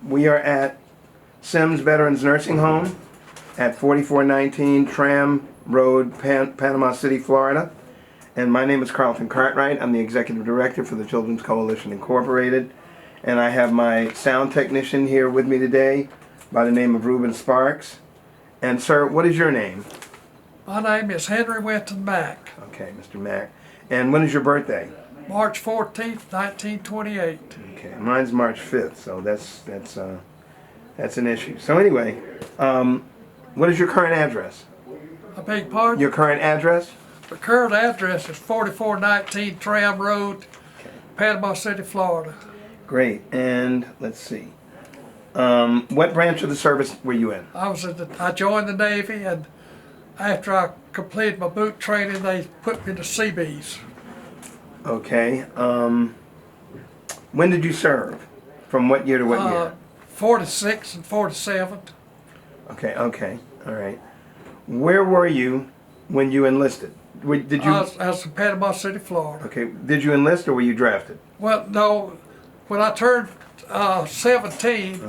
We are at Sims Veterans Nursing Home at 4419 Tram Road, Panama City, Florida. And my name is Carlton Cartwright. I'm the Executive Director for the Children's Coalition Incorporated. And I have my sound technician here with me today by the name of Reuben Sparks. And sir, what is your name? My name is Henry Winton Mack. Okay, Mr. Mack. And when is your birthday? March 14th, 1928. Okay, mine's March 5th, so that's an issue. So anyway, what is your current address? I beg your pardon? Your current address? The current address is 4419 Tram Road, Okay. Panama City, Florida. Great. And let's see. What branch of the service were you in? I joined the Navy, and after I completed my boot training, they put me to Seabees. Okay. When did you serve? From what year to what year? 46 and 47. Okay, all right. Where were you when you enlisted? Did you? I was in Panama City, Florida. Okay, did you enlist or were you drafted? Well, no, when I turned 17,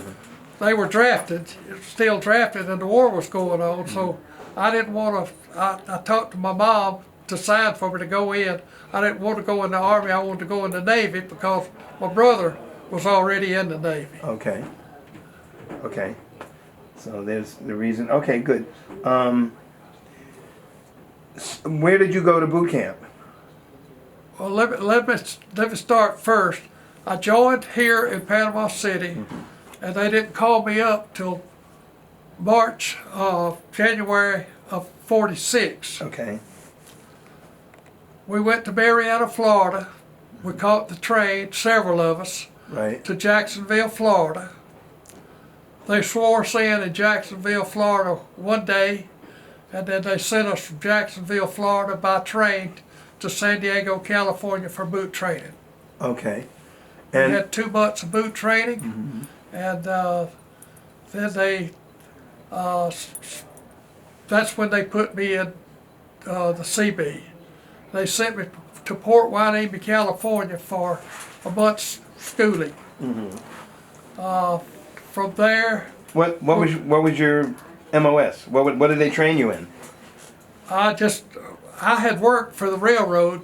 they were drafted, still drafted, and the war was going on, so I didn't want to, I talked to my mom to sign for me to go in. I didn't want to go in the Army, I wanted to go in the Navy because my brother was already in the Navy. Okay. Okay. So there's the reason. Okay, good. Where did you go to boot camp? Well, let me start first. I joined here in Panama City, and they didn't call me up till January of 46. Okay. We went to Marietta, Florida. We caught the train, several of us, Right. to Jacksonville, Florida. They swore us in Jacksonville, Florida one day, and then they sent us from Jacksonville, Florida by train to San Diego, California for boot training. Okay. We And had 2 months of boot training, and then they, that's when they put me in the CB. They sent me to Port Hueneme, California for a month's schooling. From there, what was your MOS? What did they train you in? I had worked for the railroad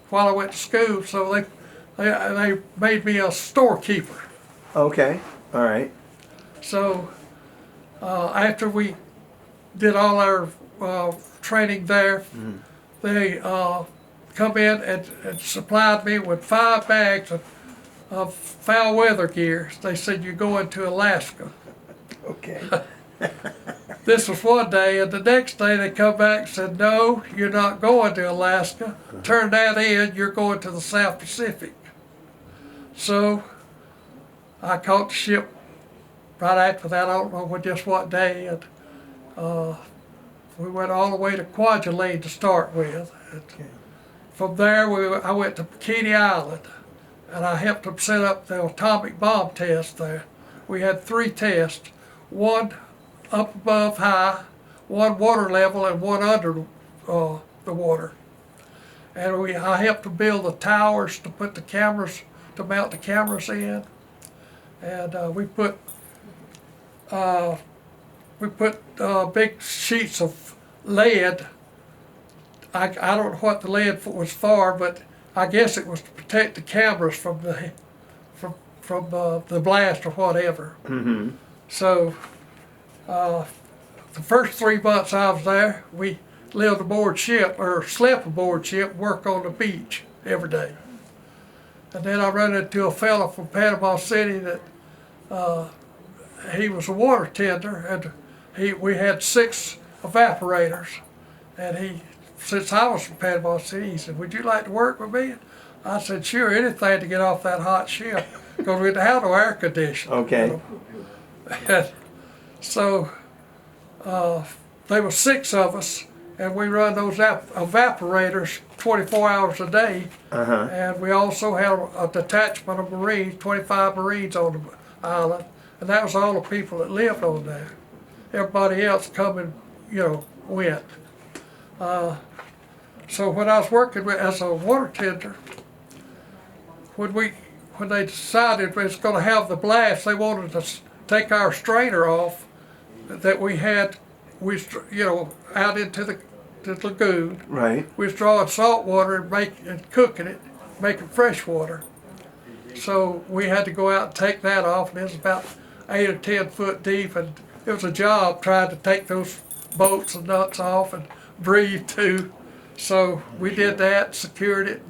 while I went to school, so they made me a storekeeper. Okay. All right. So after we did all our training there, they come in and supplied me with 5 bags of foul weather gear. They said, "You're going to Alaska." Okay. This was one day, and the next day they come back and said, "No, you're not going to Alaska. Turn that in, you're going to the South Pacific." So I caught the ship right after that. I don't know just what day, and we went all the way to Kwajalein to start with. Okay. From there, I went to Bikini Island, and I helped them set up the atomic bomb test there. We had 3 tests, one up above high, one water level, and one under the water. And I helped them build the towers to put the cameras, to mount the cameras in. And we put big sheets of lead. I don't know what the lead was for, but I guess it was to protect the cameras from the blast or whatever. So the first 3 months I was there, we lived aboard ship or slept aboard ship, worked on the beach every day. And then I ran into a fellow from Panama City that he was a water tender, and we had 6 evaporators, and since I was from Panama City, he said, "Would you like to work with me?" I said, "Sure, anything to get off that hot ship, because we didn't have no air conditioning." Okay. And so there were 6 of us, and we run those evaporators 24 hours a day. And we also had a detachment of Marines, 25 Marines on the island, and that was all the people that lived on there. Everybody else come and, went. So when I was working as a water tender, when they decided we was going to have the blast, they wanted us take our strainer off that we had, out into the lagoon. Right. We was drawing salt water and cooking it, making fresh water. So we had to go out and take that off, and it was about 8 or 10 foot deep, and it was a job trying to take those bolts and nuts off and breathe too. So we did that, secured it,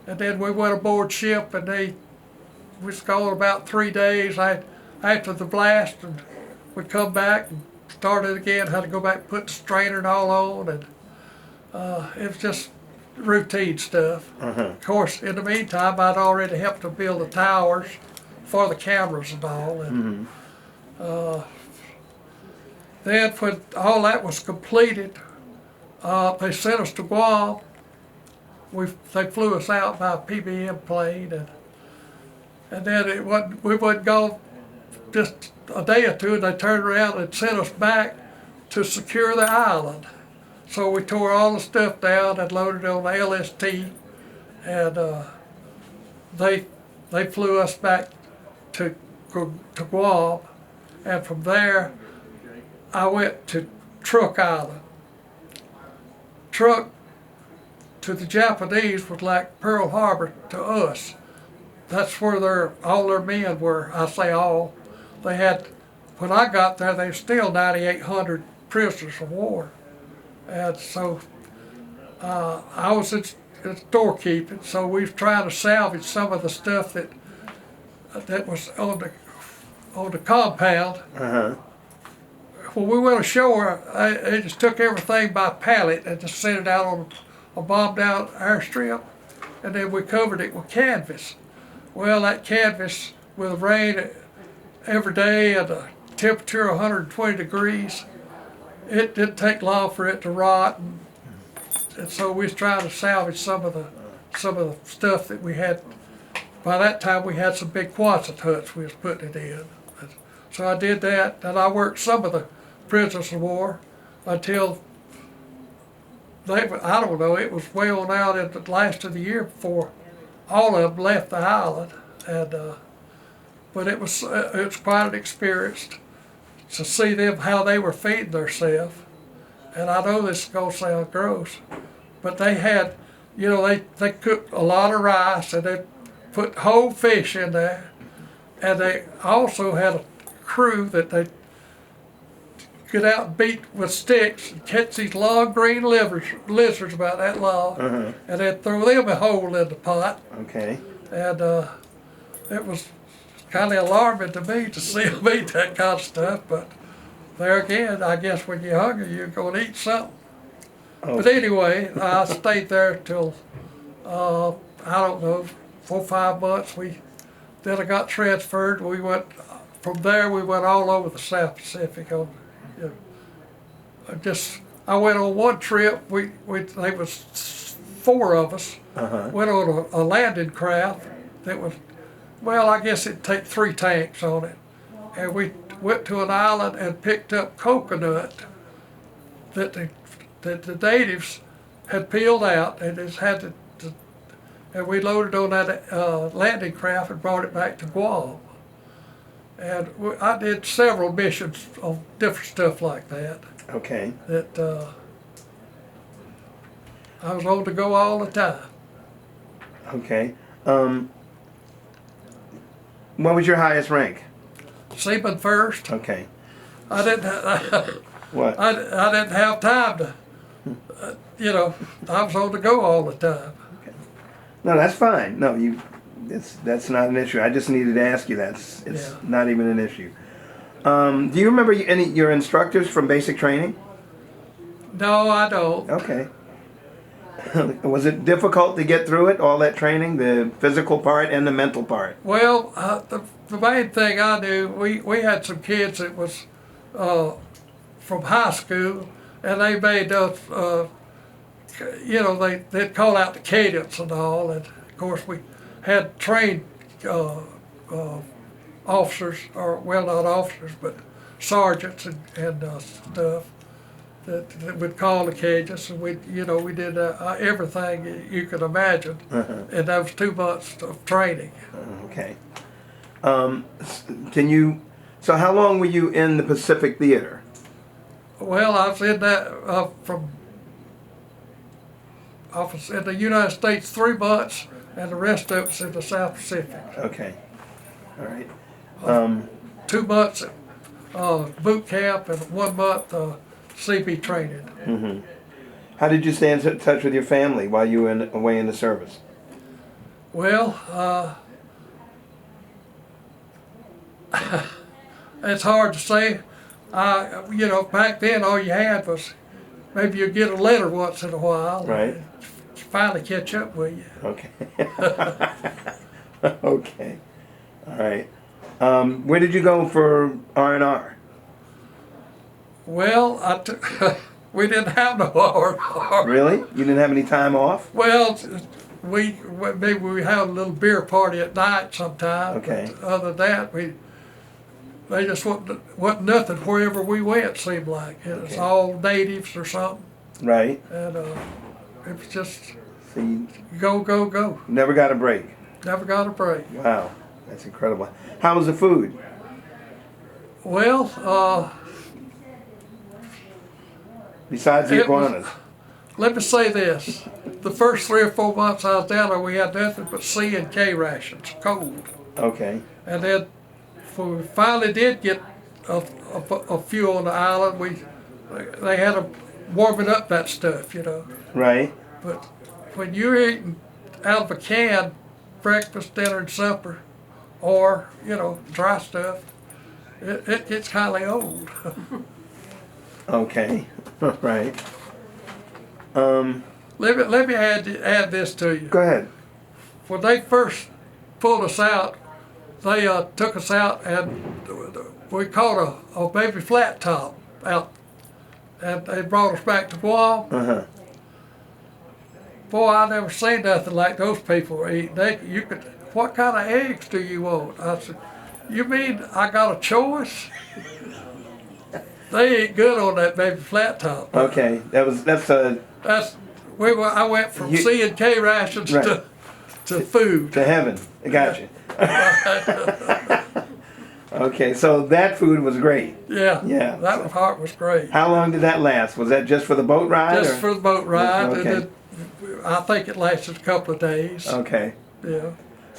and then we went aboard ship, and we was gone about 3 days after the blast, and we come back and started again, had to go back and put the strainer and all on, and it was just routine stuff. Of course, in the meantime, I'd already helped to build the towers for the cameras and all, and then when all that was completed, they sent us to Guam. They flew us out by a PBM plane, and then we wasn't gone just a day or two, and they turned around and sent us back to secure the island. So we tore all the stuff down and loaded it on the LST, and they flew us back to Guam, and from there I went to Truk Island. Truk to the Japanese was like Pearl Harbor to us. That's where all their men were. I say all. They had, when I got there, they were still 9,800 prisoners of war. And so I was in storekeeping, so we was trying to salvage some of the stuff that was on the compound. When we went ashore, they just took everything by pallet and just sent it out on a bombed out airstrip, and then we covered it with canvas. Well, that canvas with rain every day and a temperature of 120 degrees, it didn't take long for it to rot, and so we was trying to salvage some of the stuff that we had. By that time, we had some big Quonset huts we was putting it in. So I did that, and I worked some of the prisoners of war until I don't know, it was way on out at the last of the year before all of them left the island, and but it was quite an experience to see them how they were feeding themselves. And I know this is gonna sound gross, but they had, they cooked a lot of rice, and they put whole fish in there, and they also had a crew that they get out and beat with sticks and catch these long green lizards about that long, and then throw them a hole in the pot. Okay. And it was kind of alarming to me to see them eat that kind of stuff, but there again, I guess when you're hungry, you're going to eat something. Oh. But anyway, I stayed there till, I don't know, 4 or 5 months. Then I got transferred. From there we went all over the South Pacific. I went on one trip, there was 4 of us, went on a landing craft that was, well, I guess it'd take 3 tanks on it. And we went to an island and picked up coconut that the natives had peeled out, and just had and we loaded on that landing craft and brought it back to Guam. And I did several missions on different stuff like that. Okay. That I was on the go all the time. Okay. What was your highest rank? Seaman first. Okay. I didn't. What? I didn't have time to. I was on the go all the time. Okay. No, that's fine. No, that's not an issue. I just needed to ask you that. It's not even an issue. Do you remember your instructors from basic training? No, I don't. Okay. Was it difficult to get through it, all that training, the physical part and the mental part? Well, the main thing I knew, we had some kids that was from high school, and they made us, they'd call out the cadence and all, and of course we had trained officers, or well, not officers, but sergeants and stuff that would call the cadence, and we did everything you could imagine in those 2 months of training. Okay. Can you So how long were you in the Pacific Theater? Well, I was in that I was in the United States 3 months, and the rest of it's in the South Pacific. Okay. All right. 2 months boot camp and 1 month CB training. How did you stay in touch with your family while you were away in the service? Well, it's hard to say. You know, back then all you had was maybe you'd get a letter once in a while. Right. Finally catch up with you. Okay. Okay. All right. Where did you go for R&R? Well, we didn't have no R&R. Really? You didn't have any time off? Well, maybe we had a little beer party at night sometime. Okay. But other than that, they just wasn't nothing wherever we went. Seemed like it was all natives or something, Right. and it was just So you go. never got a break. Never got a break. Wow. That's incredible. How was the food? Well, Besides the it was- iguanas? let me say this: the first 3 or 4 months I was down there, we had nothing but C and K rations, cold. Okay. And then when we finally did get a few on the island, they had them warming up that stuff, you know. Right. But when you're eating out of a can, breakfast, dinner, and supper, or, you know, dry stuff, it gets kind of old. Okay. Right. Let me add this to you. Go ahead. When they first pulled us out, they took us out and we caught a baby flat top out, and they brought us back to Guam. Uh-huh. Boy, I never seen nothing like those people were eating. What kind of eggs do you want? I said, you mean I got a choice? They ain't good on that baby flat top. Okay. I went from C and K rations Right. to food. To heaven. I got you. Okay, so that food was great. Yeah. Yeah. That part was great. How long did that last? Was that just for the boat ride? Just or? for the boat ride. Okay. And I think it lasted a couple of days. Okay. Yeah.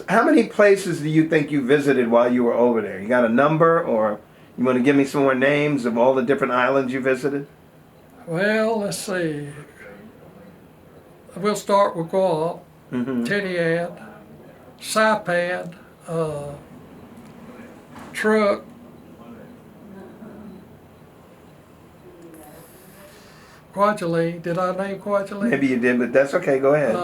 How many places do you think you visited while you were over there? You got a number, or you want to give me some more names of all the different islands you visited? Well, let's see. We'll start with Guam, Tinian, Saipan, Truk, Kwajalein. Did I name Kwajalein? Maybe you did, but that's okay. Go ahead.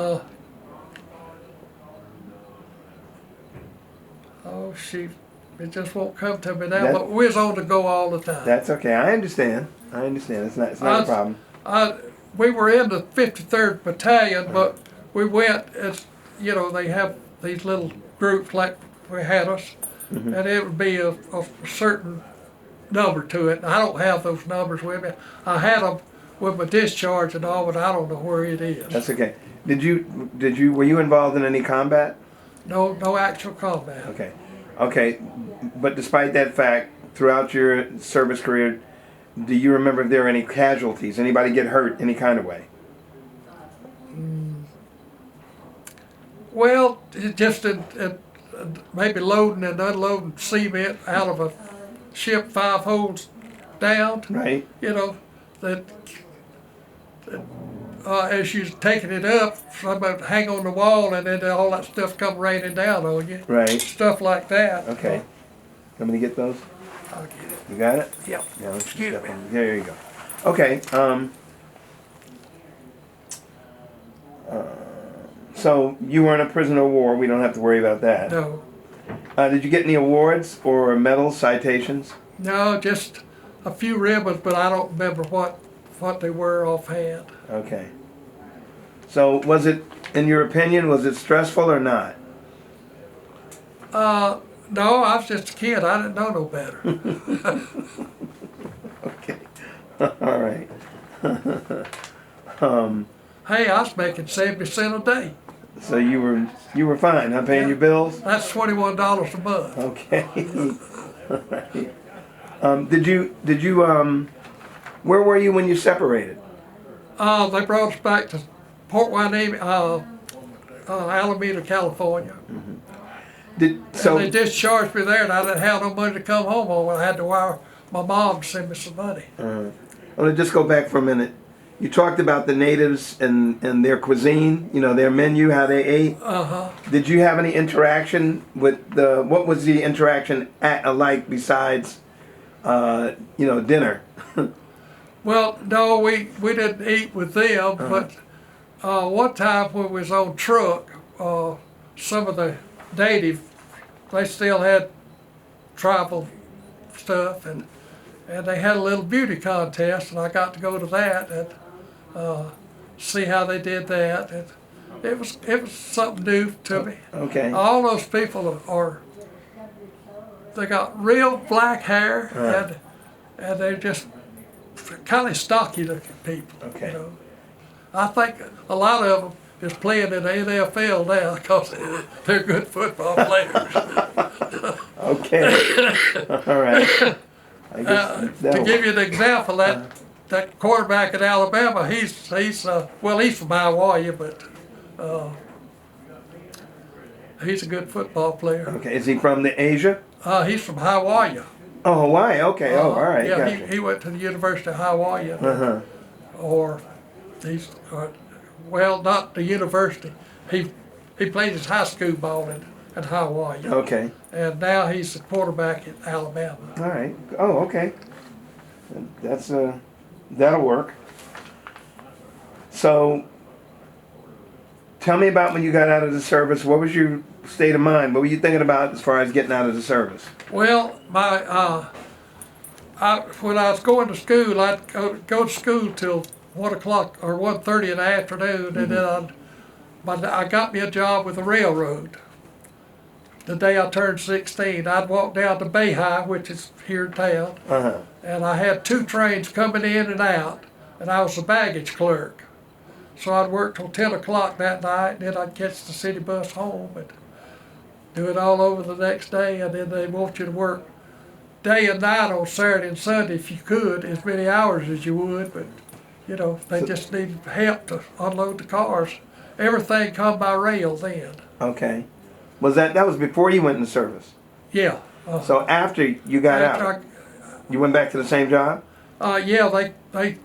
Oh, shoot. It just won't come to me now, That- but we was on the go all the time. That's okay. I understand. It's not a problem. We were in the 53rd Battalion, but we went as, you know, they have these little groups like we had us, and it would be a certain number to it. I don't have those numbers with me. I had them with my discharge and all, but I don't know where it is. That's okay. Were you involved in any combat? No actual combat. Okay. But despite that fact, throughout your service career, do you remember if there were any casualties? Anybody get hurt any kind of way? Well, it just maybe loading and unloading cement out of a ship 5 holes down. Right. You know, that as you're taking it up, somebody hang on the wall and then all that stuff come raining down on you. Right. Stuff like that. Okay. Want me to get those? I'll get it. You got it? Yep. Yeah, let's just Excuse step me. in. There you go. Okay. So you weren't a prisoner of war. We don't have to worry about that. No. Did you get any awards or medals, citations? No, just a few ribbons, but I don't remember what they were offhand. Okay. So was it, in your opinion, was it stressful or not? No, I was just a kid. I didn't know no better. Okay. All right. Hey, I was making 70 cents a day. So you were fine, huh? Paying your bills? That's $21 a month. Okay. All right. Where were you when you separated? They brought us back to Port Hueneme, Alameda, California. And they discharged me there, and I didn't have no money to come home on. I had to wire my mom to send me some money. I want to just go back for a minute. You talked about the natives and their cuisine, you know, their menu, how they ate. Did you have any interaction with what was the interaction like besides, dinner? Well, no, we didn't eat with them, but one time when we was on truck, some of the native, they still had tribal stuff, and they had a little beauty contest, and I got to go to that and see how they did that. And it was something new to me. Okay. All those people they got real black hair, and they're just kind of stocky looking people. Okay. You know. I think a lot of them is playing in the NFL now because they're good football players. Okay. All right. I guess To give you an example, that quarterback at Alabama, he's from Hawaii, but he's a good football player. Okay. Is he from Asia? He's from Hawaii. Oh, Hawaii. Okay. Oh, all right. Yeah, Gotcha. he went to the University of Hawaii, or he's not the university. He played his high school ball in Hawaii. Okay. And now he's the quarterback at Alabama. All right. Oh, okay. That's that'll work. So, tell me about when you got out of the service. What was your state of mind? What were you thinking about as far as getting out of the service? When I was going to school, I'd go to school till 1 o'clock or 1:30 in the afternoon, and then I got me a job with the railroad. The day I turned 16, I'd walk down to Bayhigh, which is here in town, and I had 2 trains coming in and out, and I was a baggage clerk. So I'd work till 10 o'clock that night, and then I'd catch the city bus home and do it all over the next day, and then they want you to work day and night on Saturday and Sunday if you could, as many hours as you would, but they just needed help to unload the cars. Everything come by rail then. Okay. That was before you went in the service? Yeah. So after you got out, you went back to the same job? Yeah, they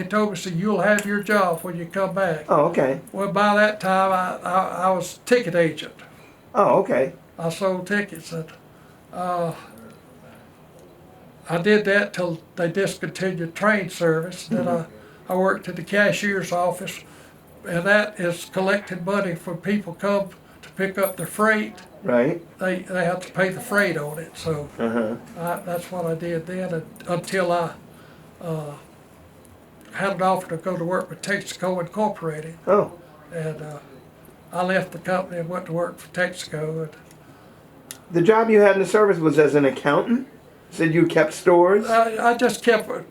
told me, so you'll have your job when you come back. Oh, okay. Well, by that time, I was a ticket agent. Oh, okay. I sold tickets, and I did that till they discontinued train service. Then I worked at the cashier's office, and that is collecting money for people come to pick up their freight. Right. They have to pay the freight on it, so that's what I did then until I had an offer to go to work with Texaco Incorporated. Oh. And I left the company and went to work for Texaco. And the job you had in the service was as an accountant? Said you kept stores? I just kept. I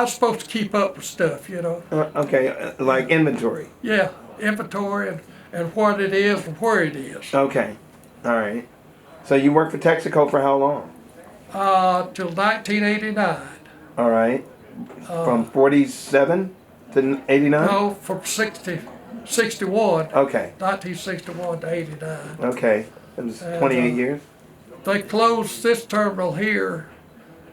was supposed to keep up with stuff, Okay, like inventory. Yeah, inventory and what it is and where it is. Okay, all right. So you worked for Texaco for how long? Till 1989. All right. From 47 to 89? No, from 61. Okay. 1961 to 89. Okay. It was 28 years? They closed this terminal here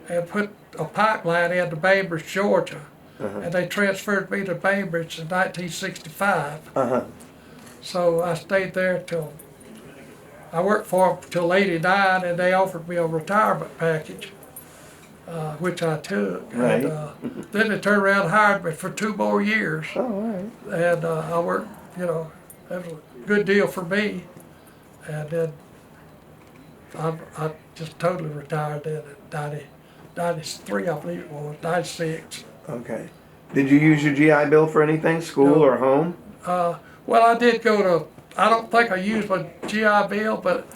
and put a pipeline into Bainbridge, Georgia. And they transferred me to Bainbridge in 1965. So I stayed there I worked for them till 89, and they offered me a retirement package, which I took. Right. And then they turned around and hired me for 2 more years. Oh, all right. And I worked, that was a good deal for me. And then I just totally retired then at 93, I believe it was, 96. Okay. Did you use your GI Bill for anything, school or home? Well, I did go to, I don't think I used my GI Bill, but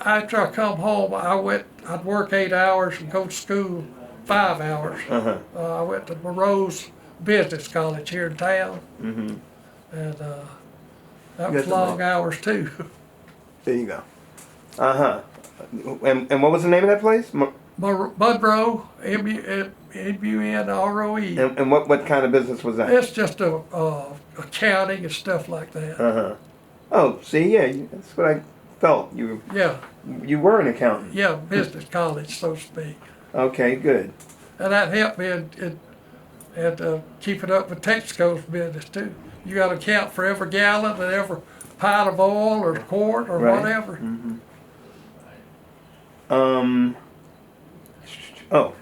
after I come home, I'd work 8 hours and go to school 5 hours. I went to Monroe's Business College here in town. And that was long hours too. There you go. And what was the name of that place? Munro, M-U-N-R-O-E. And what kind of business was that? It's just accounting and stuff like that. Uh-huh. Oh, see, yeah, that's what I felt. Yeah, You were an accountant. yeah, business college, so to speak. Okay, good. And that helped me in keeping up with Texaco's business too. You got to account for every gallon and every pint of oil or quart or Right. whatever. Mm-hmm. Oh,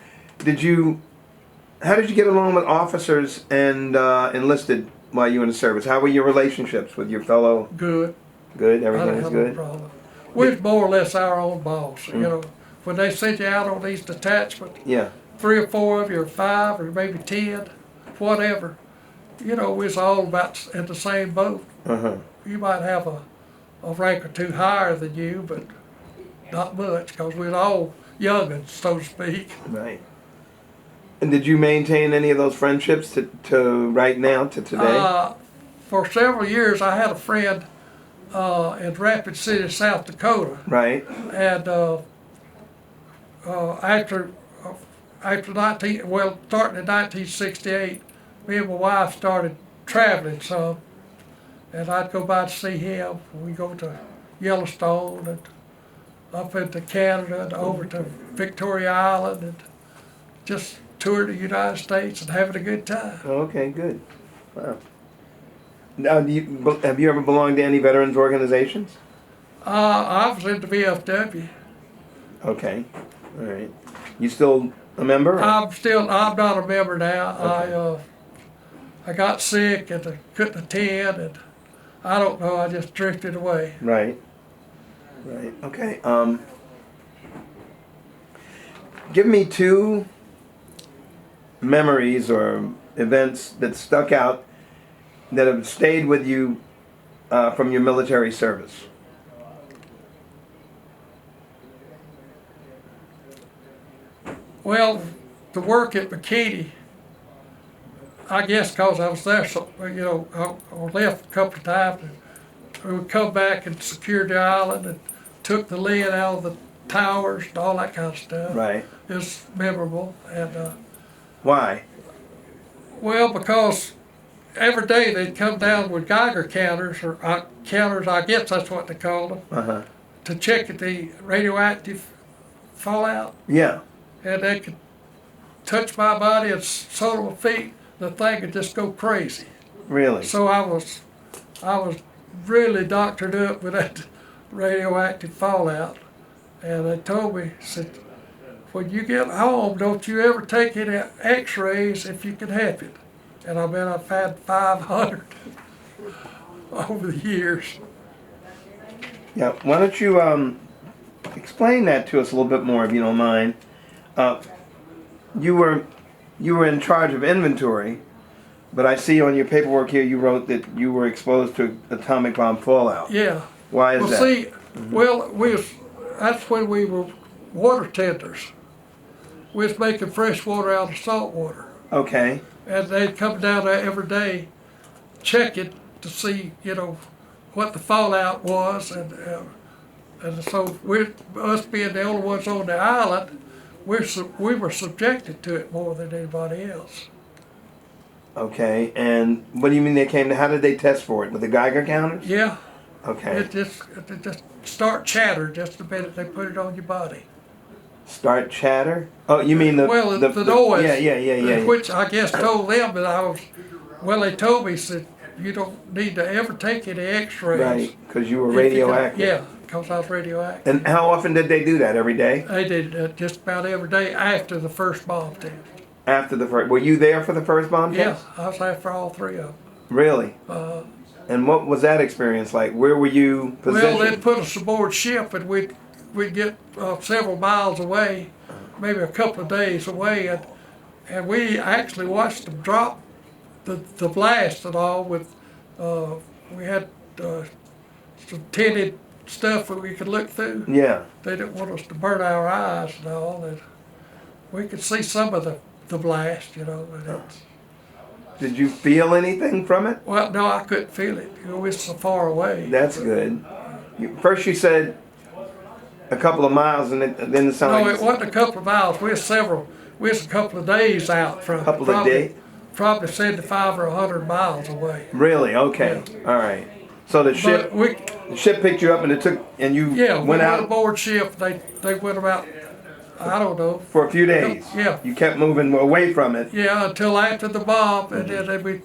how did you get along with officers and enlisted while you were in the service? How were your relationships with your fellow? Good. Good, I everything didn't was have no good? problem. We're more or less our own boss. You know, when they send you out on these detachments, Yeah, 3 or 4 of you, or 5, or maybe 10, whatever. You know, we're all about in the same boat. uh-huh. You might have a rank or 2 higher than you, but not much, because we're all young'uns, so to speak. Right. And did you maintain any of those friendships to right now, to today? For several years, I had a friend in Rapid City, South Dakota, Right, and after starting in 1968, me and my wife started traveling some, and I'd go by to see him. We go to Yellowstone and up into Canada and over to Victoria Island and just toured the United States and having a good time. okay, good. Wow. Now, have you ever belonged to any veterans organizations? I was in the VFW. Okay, all right. You still a member? I'm not a member now. Okay. I got sick and I couldn't attend, and I don't know, I just drifted away. Right. Right. Okay. Give me 2 memories or events that stuck out that have stayed with you from your military service. Well, the work at Bikini, I guess because I was there, so, you know, I left a couple of times. And we would come back and secured the island and took the lid out of the towers and all that kind of stuff. Right. It was memorable. And Why? well, because every day they'd come down with Geiger counters, or counters, I guess that's what they call them, Uh-huh. to check the radioactive fallout. Yeah. And they could touch my body and sole of my feet, the thing would just go crazy. Really? So I was really doctored up with that radioactive fallout. And they told me, said, when you get home, don't you ever take any x-rays if you can help it. And I bet I've had 500 over the years. Yeah. Why don't you explain that to us a little bit more, if you don't mind? You were in charge of inventory, but I see on your paperwork here you wrote that you were exposed to atomic bomb fallout. Yeah. Why is Well, that? see, well, that's when we were water tenders. We was making fresh water out of salt water. Okay. And they'd come down there every day, check it to see, you know, what the fallout was. And so us being the only ones on the island, we were subjected to it more than anybody else. Okay. And what do you mean they came to? How did they test for it? With the Geiger counters? Yeah. Okay. It just start chatter just the minute they put it on your body. Start chatter? Oh, you mean the noise. Yeah. Which I guess told them that they told me, said, you don't need to ever take any x-rays. Right, because you were radioactive. Yeah, because I was radioactive. And how often did they do that? Every day? They did just about every day after the first bomb test. After the first, were you there for the first bomb Yeah, test? I was there for all 3 of them. Really? And what was that experience like? Where were you positioned? Well, they'd put us aboard ship and we'd get several miles away, maybe a couple of days away, and we actually watched them drop the blast and all with, we had some tinted stuff that we could look through. Yeah. They didn't want us to burn our eyes and all, and we could see some of the blast, you know. And Did you feel anything from it? well, no, I couldn't feel it. You know, it's so far away. That's good. First you said a couple of miles, and then it sounded No, like it wasn't a couple of miles. We was a couple of days out from it. couple of days? Probably 75 or 100 miles away. Really? Okay. All right. So the ship But the ship picked you up, and you we went out aboard ship. They went about, I don't know. for a few days. Yeah. You kept moving away from it. Yeah, until after the bomb, and then we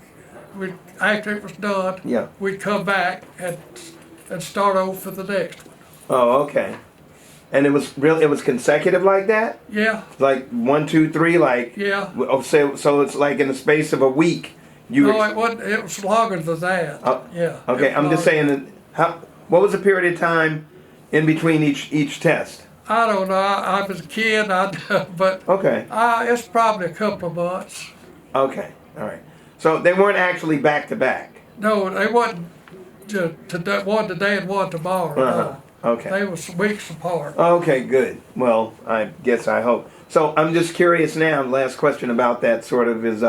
after it was done, Yeah. we'd come back and start over for the next one. Oh, okay. And it was consecutive like that? Yeah, Like 1, 2, 3, like yeah. oh, so it's like in the space of a week. No, it wasn't. It was longer than that. Oh, Yeah. Okay, it I'm just was saying that what was the period of time in between each test? I don't know. I was a kid, but Okay. it's probably a couple of months. Okay. All right. So they weren't actually back to back. No, they wasn't one today and one tomorrow. Uh-huh. No. Okay. They was weeks apart. Okay, good. Well, I hope. So I'm just curious now, last question about that sort of is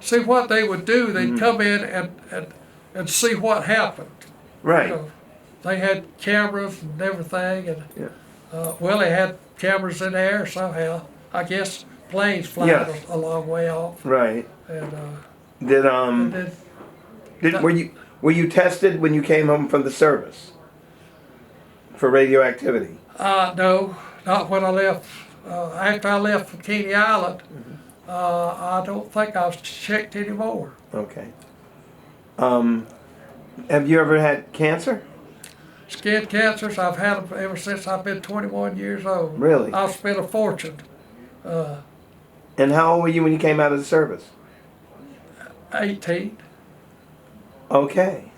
See what they would do, they'd Mm-hmm. come in and see what happened. right. You know, they had cameras and everything, and Yeah. well, they had cameras in the air somehow. I guess planes flying Yeah. a long way off, Right. and Did then were you tested when you came home from the service for radioactivity? no, not when I left. After I left from Kenny Island, I don't think I was checked anymore. Okay. Have you ever had cancer? Skin cancers, I've had them ever since I've been 21 years old. Really? I've spent a fortune. And how old were you when you came out of the service? 18. Okay.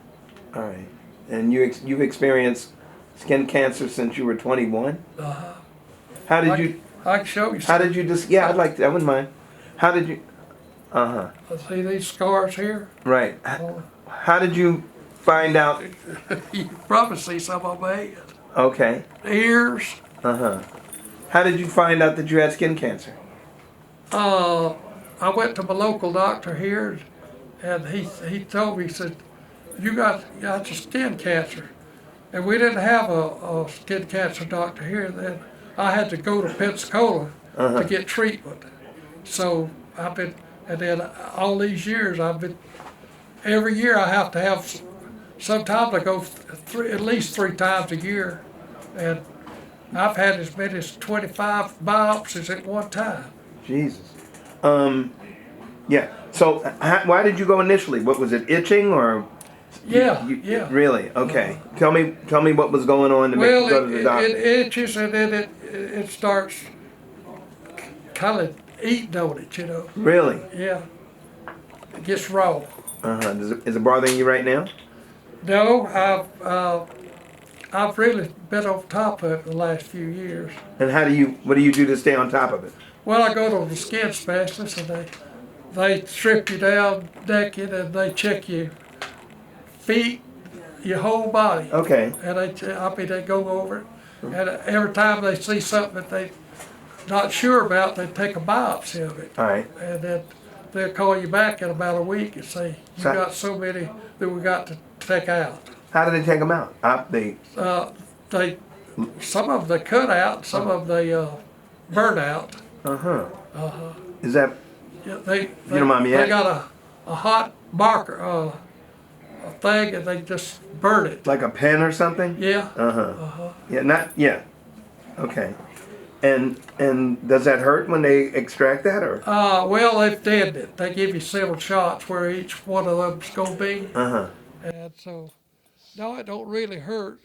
All right. And you've experienced skin cancer since you were 21? Uh-huh. How did you I can show you. How did you just? Yeah, I'd like to. I wouldn't mind. How did you? See these scars here? Right. Oh, How did you find out? you can probably see some of my head. Okay. Ears. How did you find out that you had skin cancer? I went to my local doctor here, and he told me, he said, you got your skin cancer. And we didn't have a skin cancer doctor here then. I had to go to Pensacola to get treatment. So and then all these years every year I have to have, sometimes I go at least 3 times a year. And I've had as many as 25 biopsies at one time. Jesus. Yeah. So why did you go initially? What was it? Itching or? Yeah, You- yeah. Really? Okay. Tell me what was going on to make you go to the doctor. It itches, and then it starts kind of eating on it, you know. Really? Yeah. It gets raw. Is it bothering you right now? No, I've really been on top of it the last few years. And what do you do to stay on top of it? Well, I go to the skin specialist, and they strip you down naked, and they check your feet, your whole body. Okay. And they go over it. And every time they see something that they're not sure about, they take a biopsy of it. All right. And then they'll call you back in about a week and say, you So- got so many that we got to take out. How do they take them out? Some of them they cut out, some of them they burn out. Is that? Yeah, you don't mind me they asking? got a hot marker, a thing, and they just burn it. Like a pen or something? Yeah. Yeah. Okay. And does that hurt when they extract that or? Well, they've deadened it. They give you several shots where each one of them's gonna be. And so, no, it don't really hurt,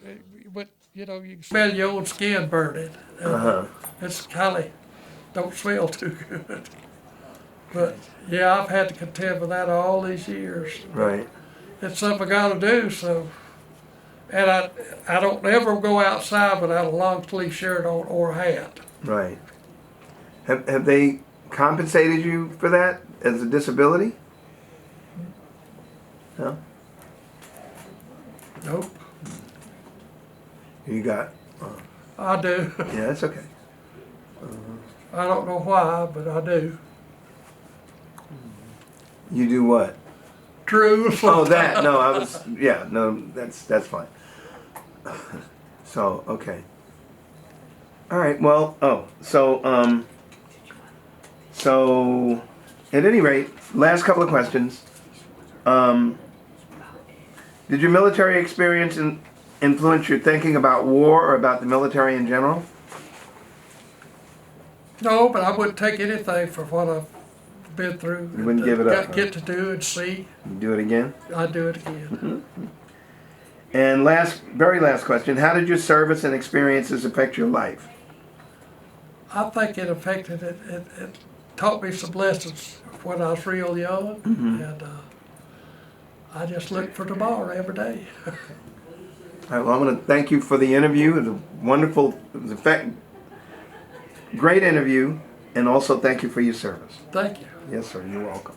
but you know, you can smell your own skin burning. It's kind of, don't smell too good. But yeah, I've had to contend with that all these years. Right. It's something I gotta do, so. And I don't ever go outside without a long sleeve shirt on or a hat. Right. Have they compensated you for that as a disability? No. Nope, You got. I do. Yeah, that's okay. I don't know why, but I do. You do what? True. Oh, that. No, I was. Yeah, no, that's fine. So, okay. All right. Well, so at any rate, last couple of questions. Did your military experience influence your thinking about war or about the military in general? No, but I wouldn't take anything for what I've been through. You wouldn't give it up, huh? Get to do and see. You do it again? I'd do it again. And very last question, how did your service and experiences affect your life? I think it affected it. It taught me some lessons when I was real young, and I just look for tomorrow every day. All right, well, I want to thank you for the interview. It was a great interview, and also thank you for your service. Thank you. Yes, sir, you're welcome.